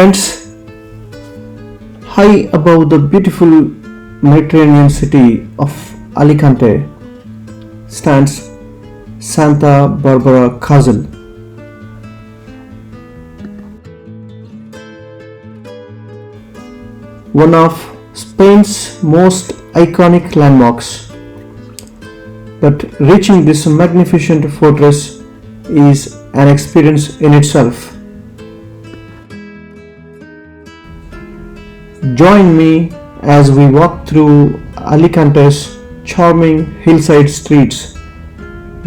Friends, high above the beautiful Mediterranean city of Alicante stands Santa Barbara Castle. One of Spain's most iconic landmarks. But reaching this magnificent fortress is an experience in itself. Join me as we walk through Alicante's charming hillside streets,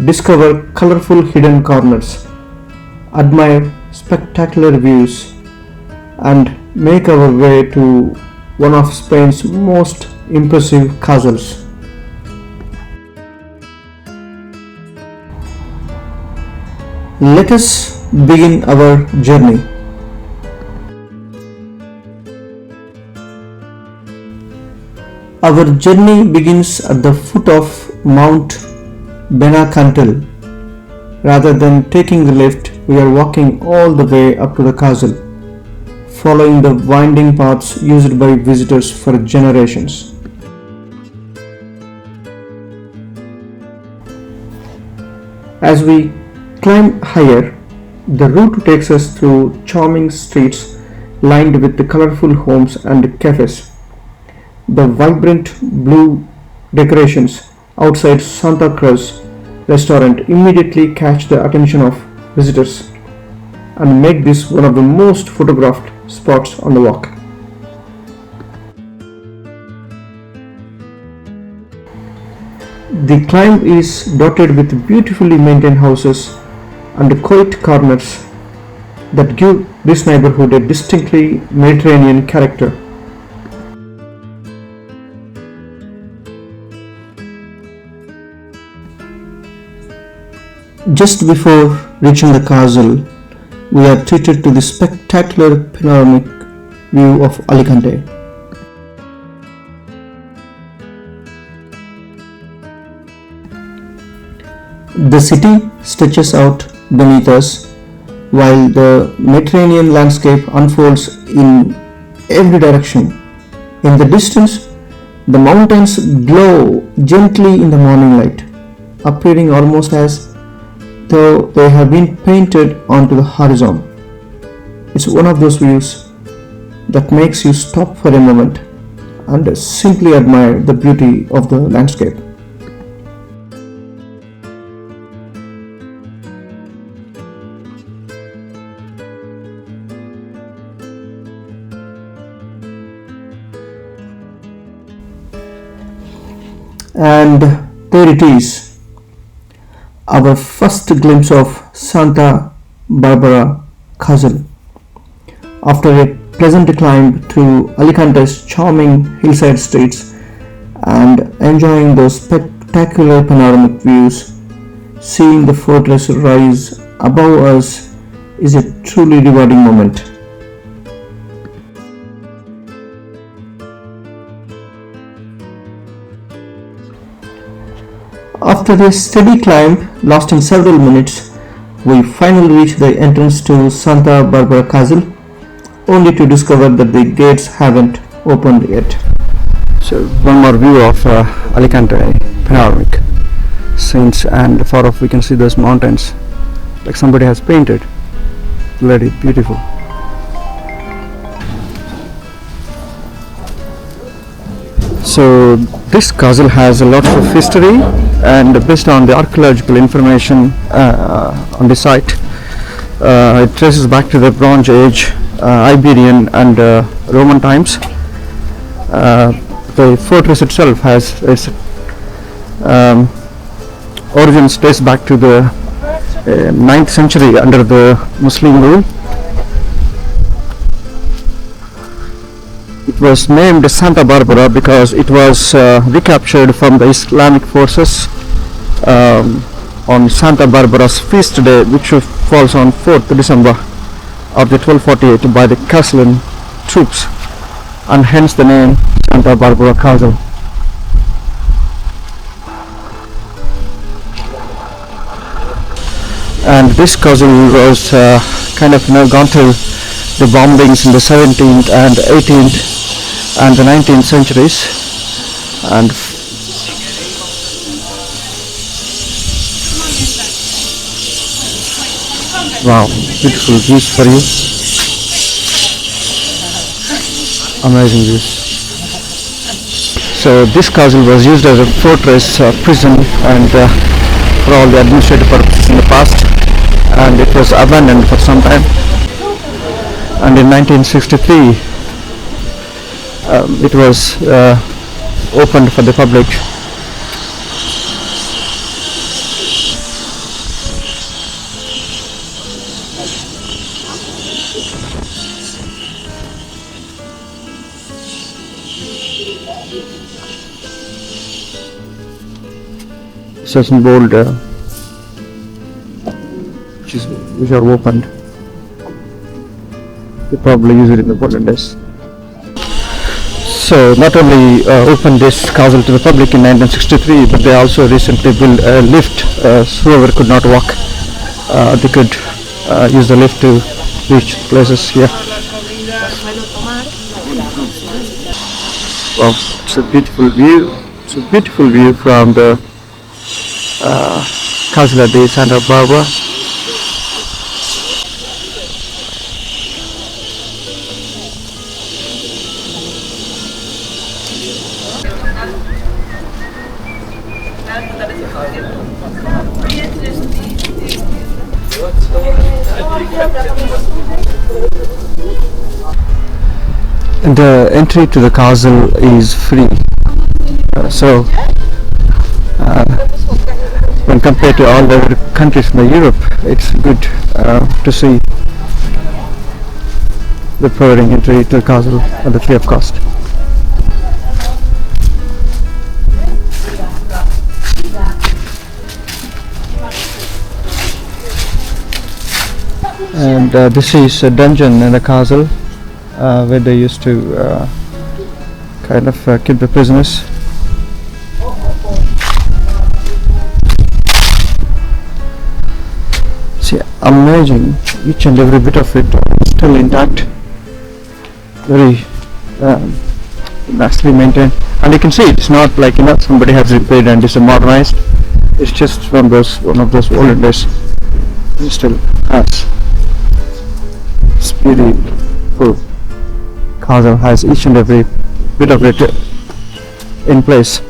discover colorful hidden corners, admire spectacular views, and make our way to one of Spain's most impressive castles. Let us begin our journey. Our journey begins at the foot of Mount Benacantil. Rather than taking the lift, we are walking all the way up to the castle, following the winding paths used by visitors for generations. As we climb higher, the route takes us through charming streets lined with the colorful homes and cafes. The vibrant blue decorations outside Santa Cruz restaurant immediately catch the attention of visitors and make this one of the most photographed spots on the walk. The climb is dotted with beautifully maintained houses and quiet corners that give this neighborhood a distinctly Mediterranean character. Just before reaching the castle, we are treated to the spectacular panoramic view of Alicante. The city stretches out beneath us, while the Mediterranean landscape unfolds in every direction. In the distance, the mountains glow gently in the morning light, appearing almost as though they have been painted onto the horizon. It's one of those views that makes you stop for a moment and simply admire the beauty of the landscape. And there it is, our first glimpse of Santa Barbara Castle. After a pleasant climb through Alicante's charming hillside streets and enjoying those spectacular panoramic views, seeing the fortress rise above us is a truly rewarding moment. After a steady climb lasting several minutes, we finally reach the entrance to Santa Barbara Castle, only to discover that the gates haven't opened yet. So one more view of Alicante Panoramic scenes, and far off we can see those mountains like somebody has painted. Bloody beautiful. So this castle has a lot of history, and based on the archaeological information on the site, it traces back to the Bronze Age, Iberian and Roman times. The fortress itself has its origins trace back to the 9th century under the Muslim rule. It was named Santa Barbara because it was recaptured from the Islamic forces on Santa Barbara's feast day, which falls on 4th December of the 1248 by the Castilian troops, and hence the name Santa Barbara Castle. And this castle was kind of gone to the bombings in the 17th and 18th and the 19th centuries. And wow, beautiful views for you. Amazing views. So this castle was used as a fortress, prison, and for all the administrative purposes in the past, and it was abandoned for some time. And in 1963, it was opened for the public. Such bold which are opened. They probably use it in the olden days. So not only opened this castle to the public in 1963, but they also recently built a lift. Whoever could not walk, they could use the lift to reach places here. Wow, it's a beautiful view. It's a beautiful view from the castle de Santa Barbara. The entry to the castle is free, when compared to all the other countries in Europe, it's good to see the providing entry to the castle at the free of cost. And this is a dungeon in the castle where they used to kind of keep the prisoners. See, amazing, each and every bit of it is still intact, very nicely maintained, and you can see it's not like somebody has repaired and it's modernized. It's just from one of those olden days. It still has. It's beautiful. Castle has each and every bit of it in place.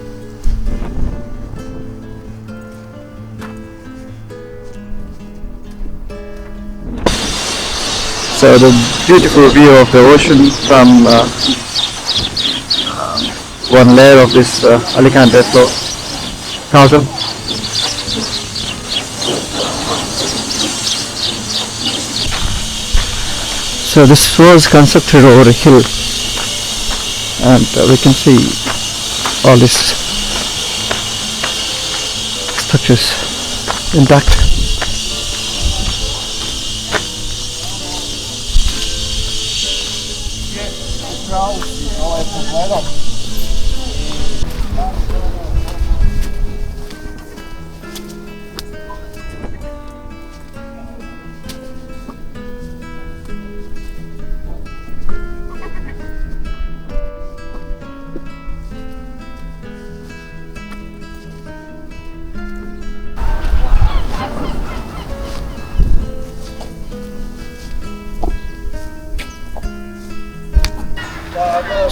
So the beautiful view of the ocean from one layer of this Alicante castle. So this was constructed over a hill, and we can see all these structures intact.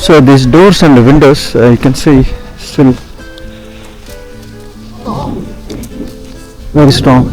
So these doors and the windows, you can see still very strong.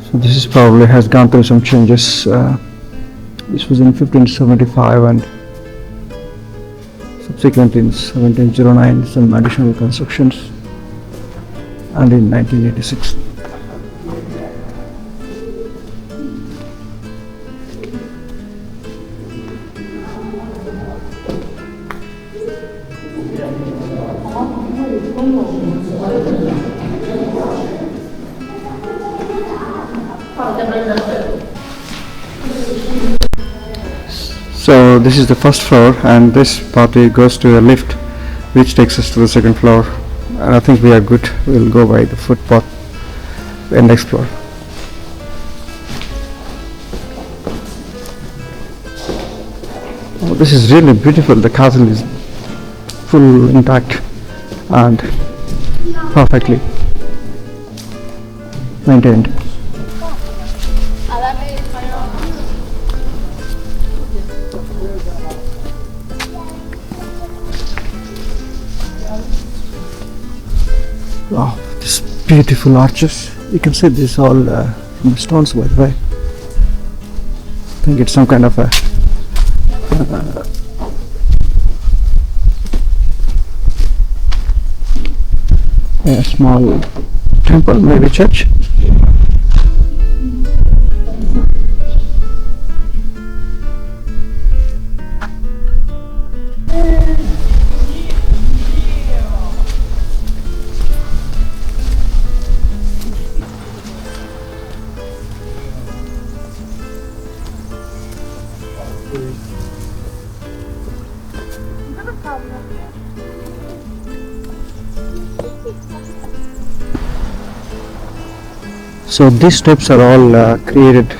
So this is probably has gone through some changes. This was in 1575 and subsequently in 1709 some additional constructions, and in 1986. So this is the first floor, and this pathway goes to a lift which takes us to the second floor, and I think we are good. We'll go by the footpath and explore. Oh, this is really beautiful. The castle is full intact and perfectly maintained. Wow, these beautiful arches. You can see this all from the stones, by the way. I think it's some kind of a small temple, maybe church. So these steps are all created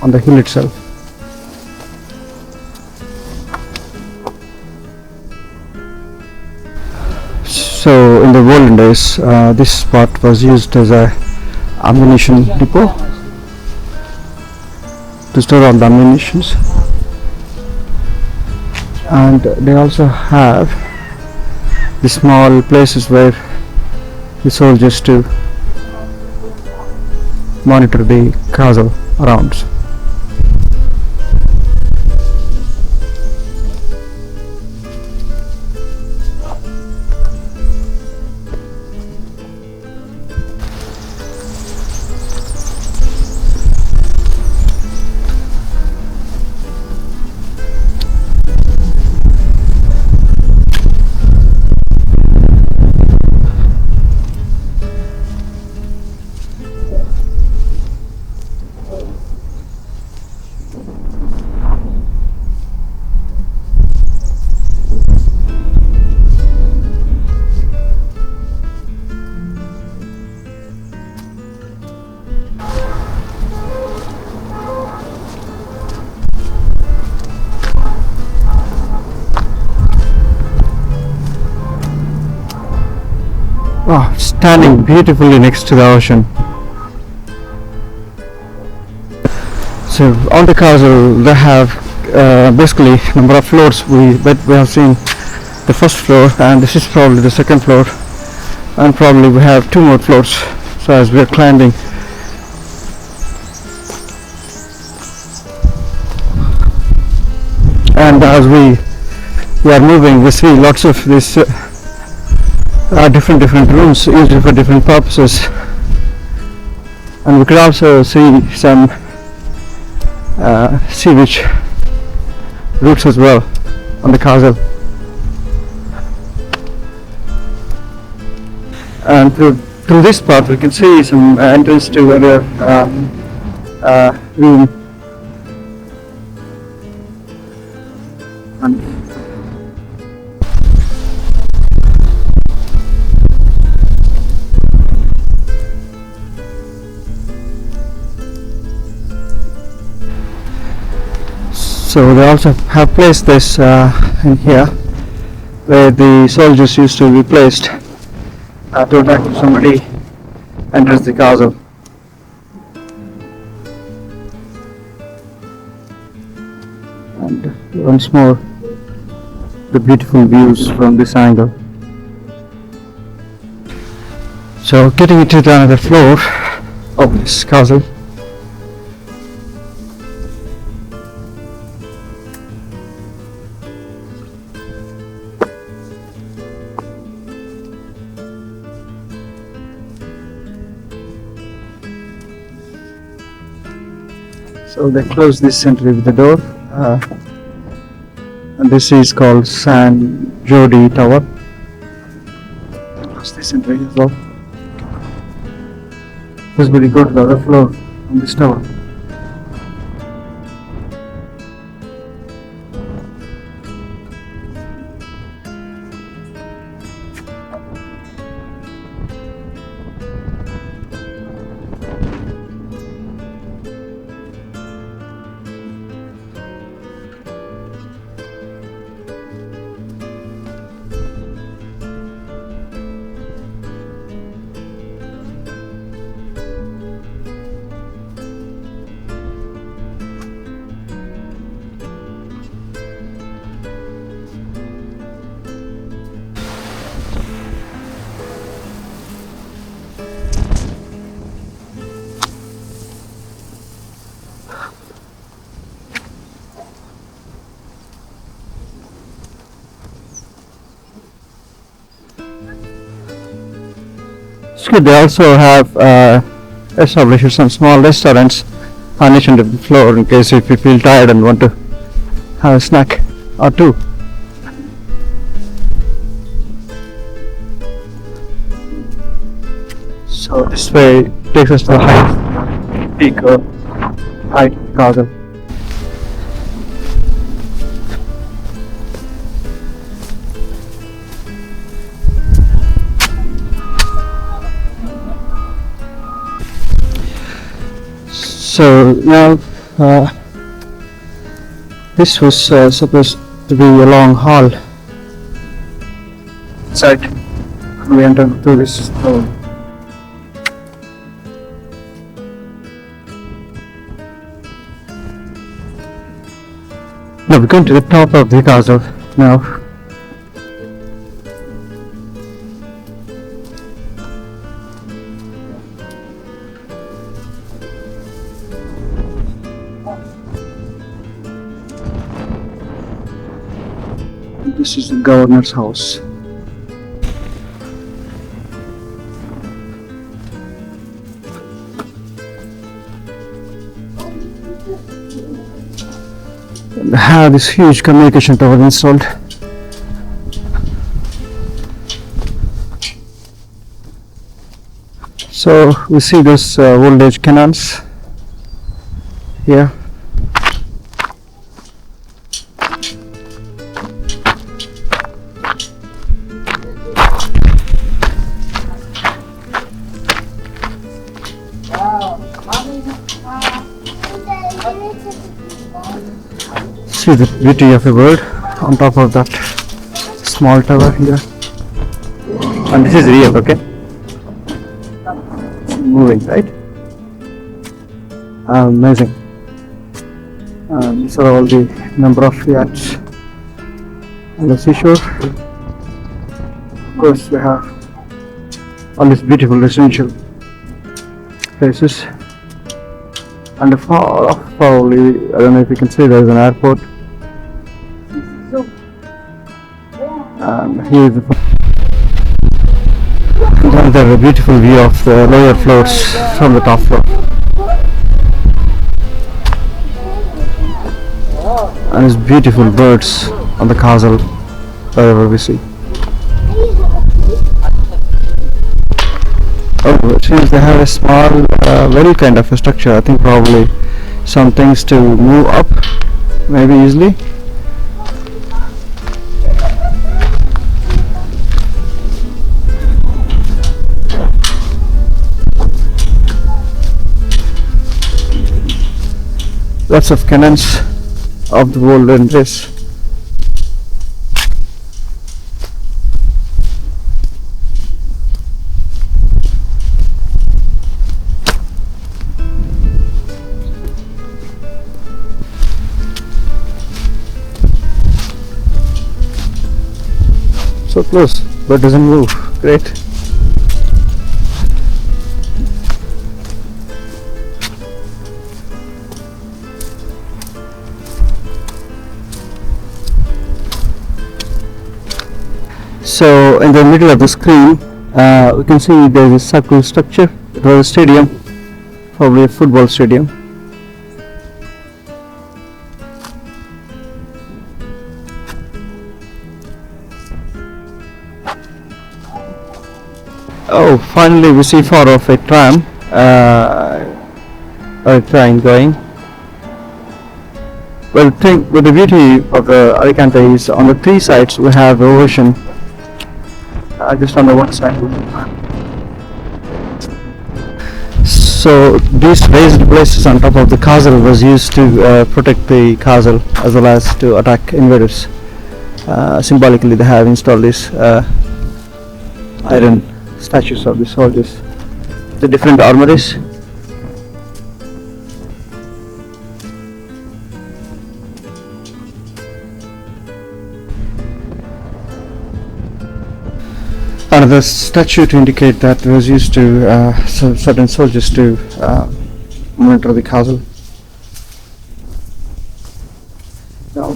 on the hill itself. So in the olden days, this spot was used as a ammunition depot to store all the ammunitions, and they also have the small places where the soldiers to monitor the castle around. Oh, standing beautifully next to the ocean. So on the castle they have basically number of floors. We have seen the first floor, and this is probably the second floor, and probably we have two more floors. So as we are climbing, and as we are moving, we see lots of this different rooms used for different purposes, and we could also see some sewage routes as well on the castle. And through this part we can see some entrance to another room. And so they also have placed this in here, where the soldiers used to be placed to attack if somebody enters the castle. And once more, the beautiful views from this angle. So getting into the another floor of this castle. So they closed this entry with the door. And this is called San Jodi Tower. Close this entry as well. This will go to the other floor on this tower. It's good. They also have established some small restaurants on each end of the floor in case if you feel tired and want to have a snack or two. So this way takes us to the highest peak or height castle. So now this was supposed to be a long hall. Inside, we enter through this door. Now we're going to the top of the castle now. This is the governor's house. They have this huge communication tower installed. So we see this old age cannons here. See the beauty of a bird on top of that small tower here. And this is real, okay? It's moving, right? Amazing. These are all the number of yachts on the seashore. Of course, we have all these beautiful residential places. And far off, probably, I don't know if you can see, there is an airport. And here is another beautiful view of the lower floors from the top floor. And it's beautiful birds on the castle wherever we see. Oh, it seems they have a small well kind of a structure. I think probably some things to move up maybe easily. Lots of cannons of the golden race. So close, but doesn't move. Great. So in the middle of the screen, we can see there is a circle structure. It was a stadium, probably a football stadium. Oh, finally we see far off a tram, or a train going. Well, the beauty of Alicante is on the three sides we have the ocean. Just on the one side. So these raised places on top of the castle was used to protect the castle as well as to attack invaders. Symbolically, they have installed these iron statues of the soldiers, the different armories. Another statue to indicate that was used to certain soldiers to monitor the castle. Now,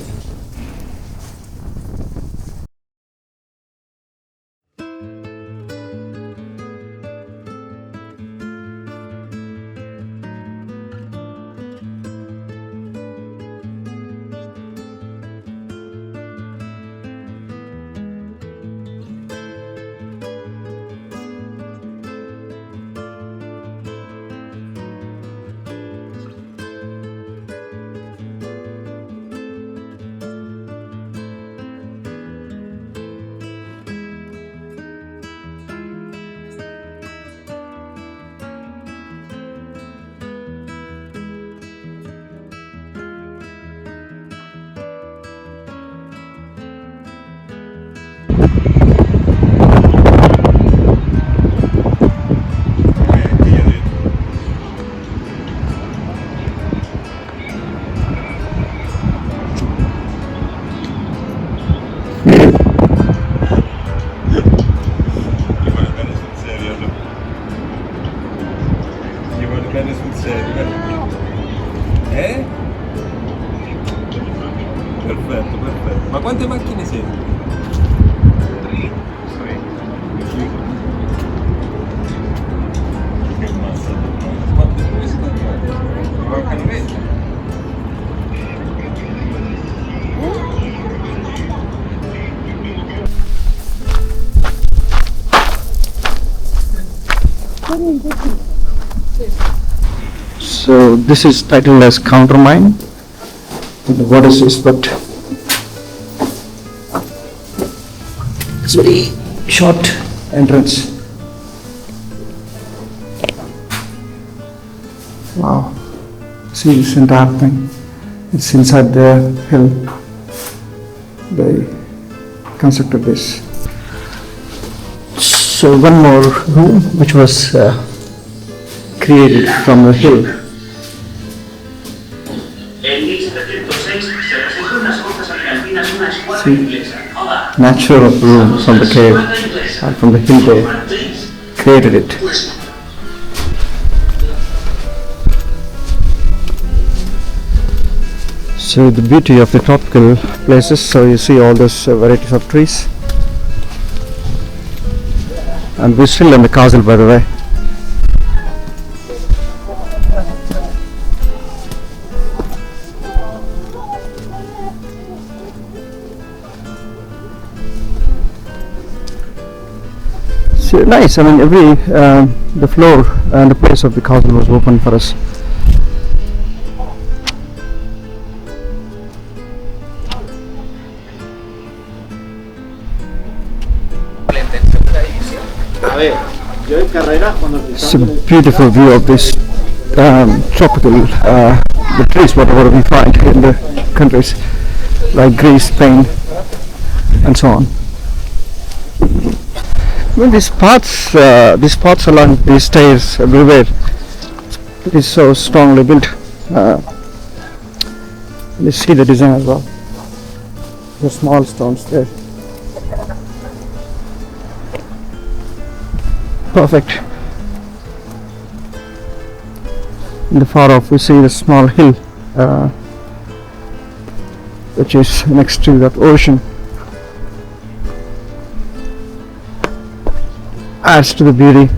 Perfetto, perfetto. Ma quante macchine siete? Che massa. Quante dove siete arrivati? Mancano 20. so this is titled as Countermine. What is this? But it's very short entrance. Wow! See this entire thing. It's inside the hill. They constructed this. So one more room which was created from the hill. See, natural room from the cave and from the hill they created it. So the beauty of the tropical places, so you see all those varieties of trees. And we're still in the castle, by the way. So nice. I mean, every the floor and the place of the castle was open for us. It's a beautiful view of this tropical the trees, whatever we find in the countries like Greece, Spain, and so on. I mean, these paths along these stairs everywhere is so strongly built. You see the design as well. The small stones there. Perfect. In the far off we see the small hill which is next to that ocean. Adds to the beauty.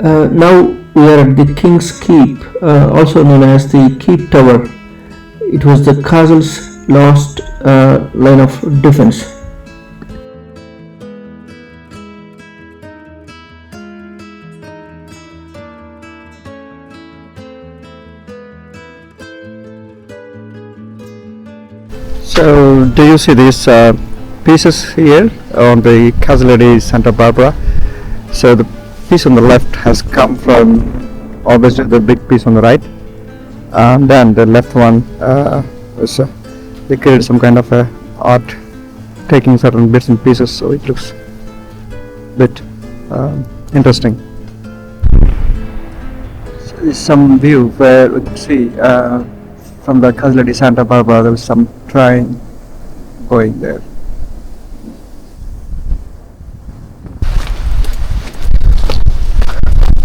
Now We are at the King's Keep, also known as the Keep Tower. It was the castle's last line of defense. So, do you see these pieces here on the Castle di Santa Barbara? So, the piece on the left has come from obviously the big piece on the right, and then the left one is they created some kind of art, taking certain bits and pieces, so it looks a bit interesting. So, there's some view where we can see. From the Castle di Santa Barbara, there was some train going there.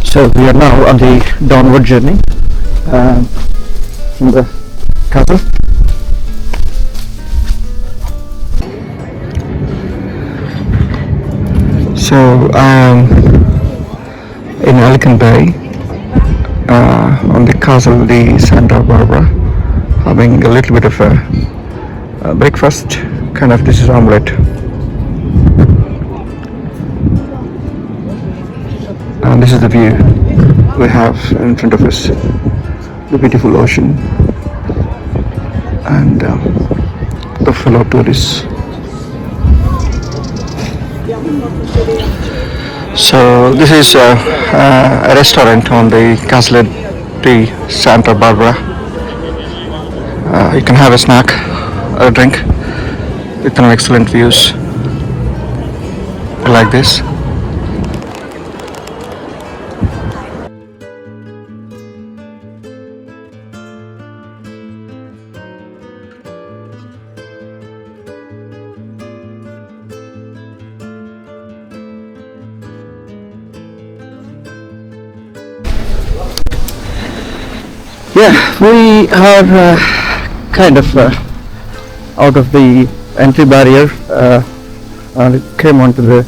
So we are now on the downward journey from the castle. So in Alicante, on the Castle di Santa Barbara, having a little bit of a breakfast, kind of. This is omelette, and this is the view we have in front of us, the beautiful ocean and the fellow tourists. So this is a restaurant on the Castle di Santa Barbara. You can have a snack or a drink with an excellent views like this. Yeah, we are kind of out of the entry barrier and it came onto the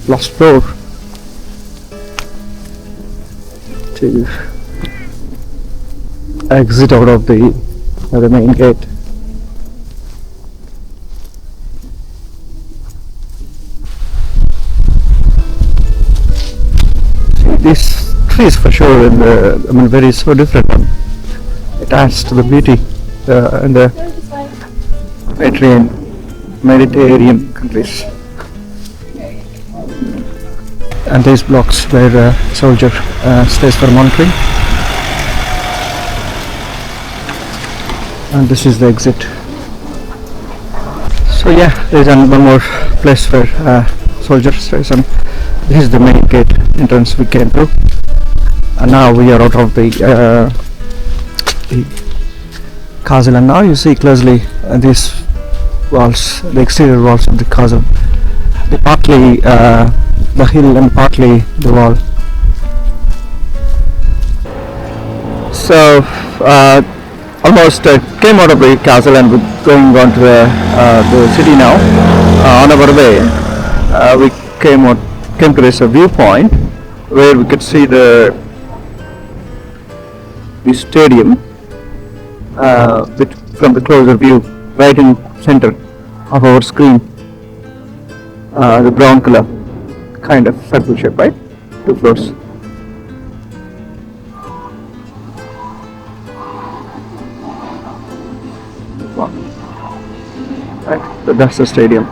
last floor to exit out of the main gate. See, these trees for sure, and very so different. It adds to the beauty in the Mediterranean countries. And these blocks where a soldier stays for monitoring. And this is the exit. So yeah, there is one more place where soldier stays, and this is the main gate entrance we came through. And now we are out of the castle, and now you see closely these walls, the exterior walls of the castle. They partly the hill and partly the wall. So almost came out of the castle and we're going on to the city now. On our way, we came to this viewpoint where we could see the stadium from the closer view, right in center of our screen. The brown color, kind of circle shape, right? 2 floors. Wow. Right, so that's the stadium.